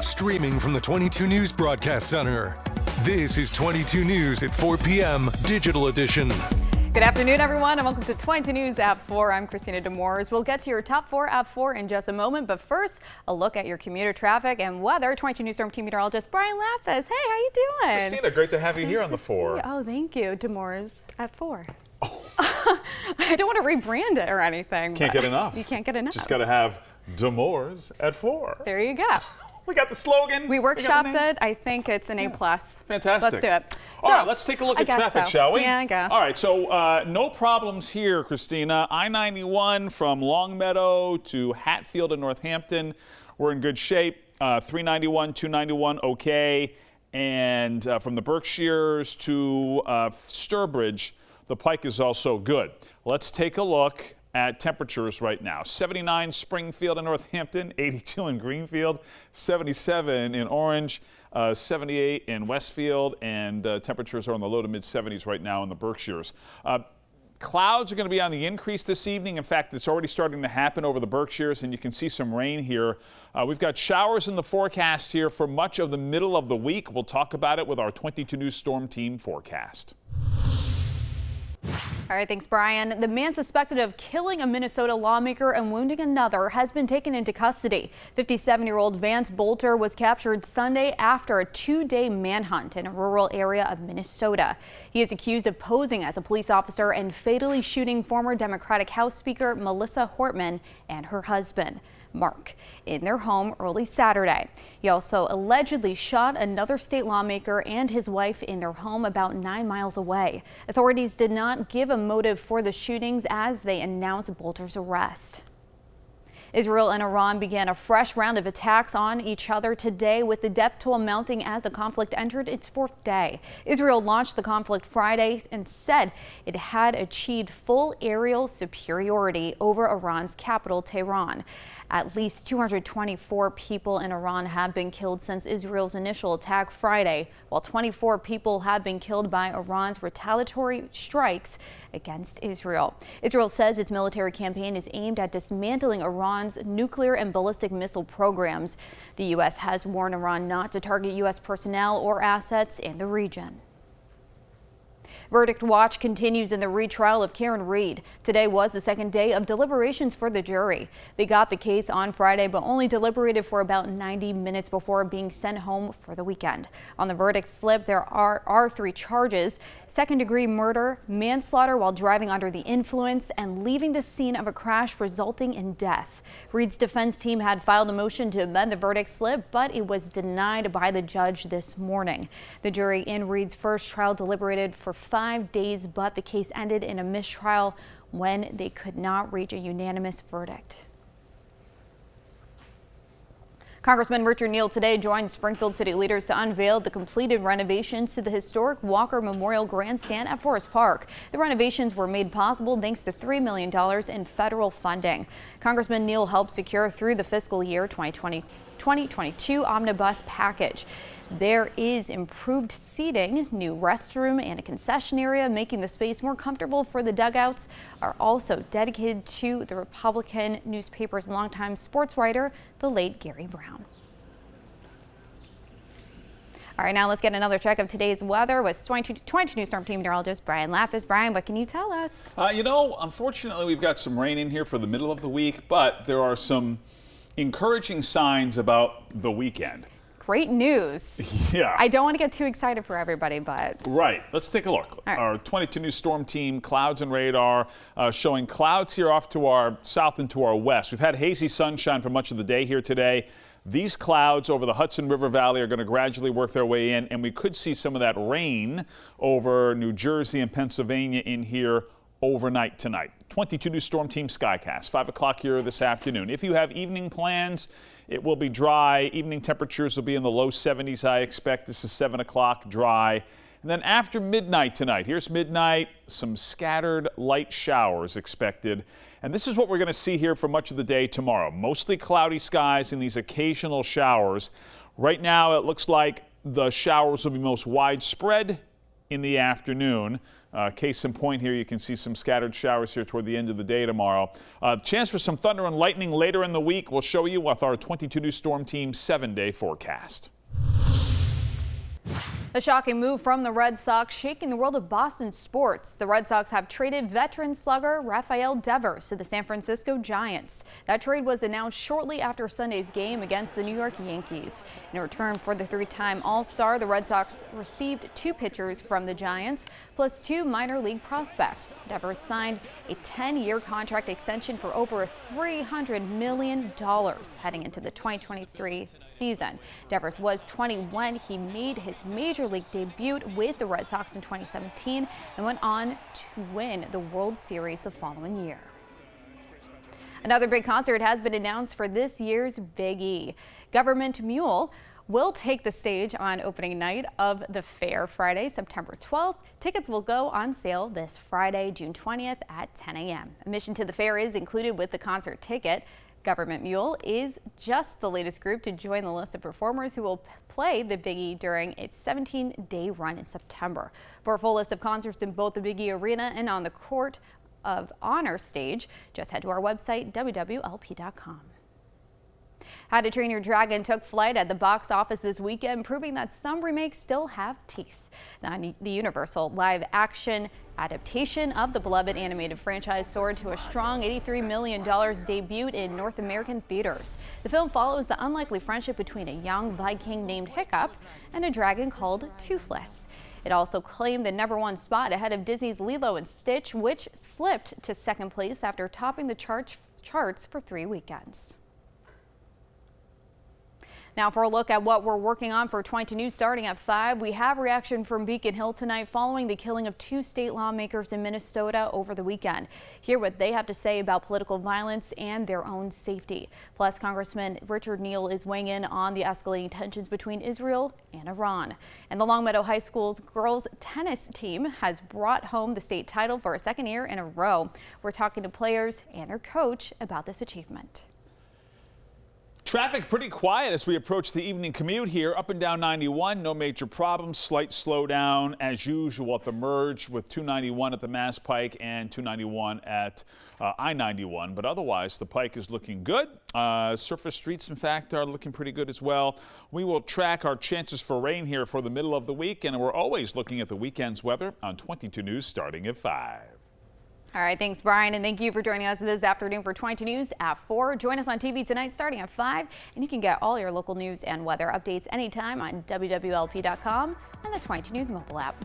Streaming from the 22 News Broadcast Center. This is 22 News at 4 p.m. Digital Edition. Good afternoon, everyone, and welcome to 22 News at 4. I'm Christina Demores. We'll get to your top 4 at 4 in just a moment, but first, a look at your commuter traffic and weather. 22 News Storm Team Meteorologist Brian Lathis. Hey, how you doing? Christina, great to have you here on the 4. Oh, thank you. Demores at 4. Oh. I don't want to rebrand it or anything. Can't get enough. You can't get enough. Just got to have Demores at 4. There you go. We got the slogan. We workshopped it. I think it's an A+. Fantastic. Let's do it. All right, let's take a look at traffic, shall we? Yeah, I guess. All right, so no problems here, Christina. I-91 from Longmeadow to Hatfield and Northampton, we're in good shape. 391, 291, okay. And from the Berkshires to Sturbridge, the Pike is also good. Let's take a look at temperatures right now. 79 Springfield and Northampton, 82 in Greenfield, 77 in Orange, 78 in Westfield, and temperatures are in the low to mid 70s right now in the Berkshires. Clouds are going to be on the increase this evening. In fact, it's already starting to happen over the Berkshires, and you can see some rain here. We've got showers in the forecast here for much of the middle of the week. We'll talk about it with our 22 News Storm Team forecast. All right, thanks, Brian. The man suspected of killing a Minnesota lawmaker and wounding another has been taken into custody. 57-year-old Vance Bolter was captured Sunday after a 2-day manhunt in a rural area of Minnesota. He is accused of posing as a police officer and fatally shooting former Democratic House Speaker Melissa Hortman and her husband, Mark, in their home early Saturday. He also allegedly shot another state lawmaker and his wife in their home about 9 miles away. Authorities did not give a motive for the shootings as they announced Bolter's arrest. Israel and Iran began a fresh round of attacks on each other today, with the death toll mounting as the conflict entered its 4th day. Israel launched the conflict Friday and said it had achieved full aerial superiority over Iran's capital, Tehran. At least 224 people in Iran have been killed since Israel's initial attack Friday, while 24 people have been killed by Iran's retaliatory strikes against Israel. Israel says its military campaign is aimed at dismantling Iran's nuclear and ballistic missile programs. The U.S. has warned Iran not to target U.S. personnel or assets in the region. Verdict watch continues in the retrial of Karen Reed. Today was the second day of deliberations for the jury. They got the case on Friday, but only deliberated for about 90 minutes before being sent home for the weekend. On the verdict slip, there are 3 charges: second-degree murder, manslaughter while driving under the influence, and leaving the scene of a crash resulting in death. Reed's defense team had filed a motion to amend the verdict slip, but it was denied by the judge this morning. The jury in Reed's first trial deliberated for 5 days, but the case ended in a mistrial when they could not reach a unanimous verdict. Congressman Richard Neal today joined Springfield city leaders to unveil the completed renovations to the historic Walker Memorial Grandstand at Forest Park. The renovations were made possible thanks to $3 million in federal funding. Congressman Neal helped secure through the fiscal year 2022 omnibus package. There is improved seating, new restroom, and a concession area, making the space more comfortable for the dugouts, are also dedicated to the Republican newspaper's longtime sports writer, the late Gary Brown. All right, now let's get another check of today's weather with 22 News Storm Team Meteorologist Brian Lathis. Brian, what can you tell us? Unfortunately, we've got some rain in here for the middle of the week, but there are some encouraging signs about the weekend. Great news. Yeah. I don't want to get too excited for everybody, but. Right. Let's take a look. Right. Our 22 News Storm Team, clouds and radar, showing clouds here off to our south and to our west. We've had hazy sunshine for much of the day here today. These clouds over the Hudson River Valley are going to gradually work their way in, and we could see some of that rain over New Jersey and Pennsylvania in here overnight tonight. 22 News Storm Team Skycast, 5 o'clock here this afternoon. If you have evening plans, it will be dry. Evening temperatures will be in the low 70s, I expect. This is 7 o'clock, dry. And then after midnight tonight, here's midnight, some scattered light showers expected. And this is what we're going to see here for much of the day tomorrow. Mostly cloudy skies and these occasional showers. Right now, it looks like the showers will be most widespread in the afternoon. Case in point here, you can see some scattered showers here toward the end of the day tomorrow. Chance for some thunder and lightning later in the week. We'll show you with our 22 News Storm Team 7-day forecast. A shocking move from the Red Sox shaking the world of Boston sports. The Red Sox have traded veteran slugger Rafael Devers to the San Francisco Giants. That trade was announced shortly after Sunday's game against the New York Yankees. In return for the three-time All-Star, the Red Sox received 2 pitchers from the Giants, plus 2 minor league prospects. Devers signed a 10-year contract extension for over $300 million heading into the 2023 season. Devers was 21. He made his major league debut with the Red Sox in 2017 and went on to win the World Series the following year. Another big concert has been announced for this year's Big E. Government Mule will take the stage on opening night of the fair Friday, September 12th. Tickets will go on sale this Friday, June 20th at 10 a.m. Admission to the fair is included with the concert ticket. Government Mule is just the latest group to join the list of performers who will play the Big E during its 17-day run in September. For a full list of concerts in both the Big E Arena and on the Court of Honor stage, just head to our website, wwlp.com. How to Train Your Dragon took flight at the box office this weekend, proving that some remakes still have teeth. The Universal live-action adaptation of the beloved animated franchise soared to a strong $83 million debut in North American theaters. The film follows the unlikely friendship between a young Viking named Hiccup and a dragon called Toothless. It also claimed the #1 spot ahead of Disney's Lilo and Stitch, which slipped to second place after topping the charts for 3 weekends. Now for a look at what we're working on for 22 News starting at 5, we have reaction from Beacon Hill tonight following the killing of 2 state lawmakers in Minnesota over the weekend. Hear what they have to say about political violence and their own safety. Plus, Congressman Richard Neal is weighing in on the escalating tensions between Israel and Iran. And the Longmeadow High School's girls tennis team has brought home the state title for a 2nd year in a row. We're talking to players and their coach about this achievement. Traffic pretty quiet as we approach the evening commute here. Up and down 91, no major problems. Slight slowdown as usual at the merge with 291 at the Mass Pike and 291 at I-91. But otherwise, the Pike is looking good. Surface streets, in fact, are looking pretty good as well. We will track our chances for rain here for the middle of the week, and we're always looking at the weekend's weather on 22 News starting at 5. All right, thanks, Brian, and thank you for joining us this afternoon for 22 News at 4. Join us on TV tonight starting at 5, and you can get all your local news and weather updates anytime on wwlp.com and the 22 News mobile app.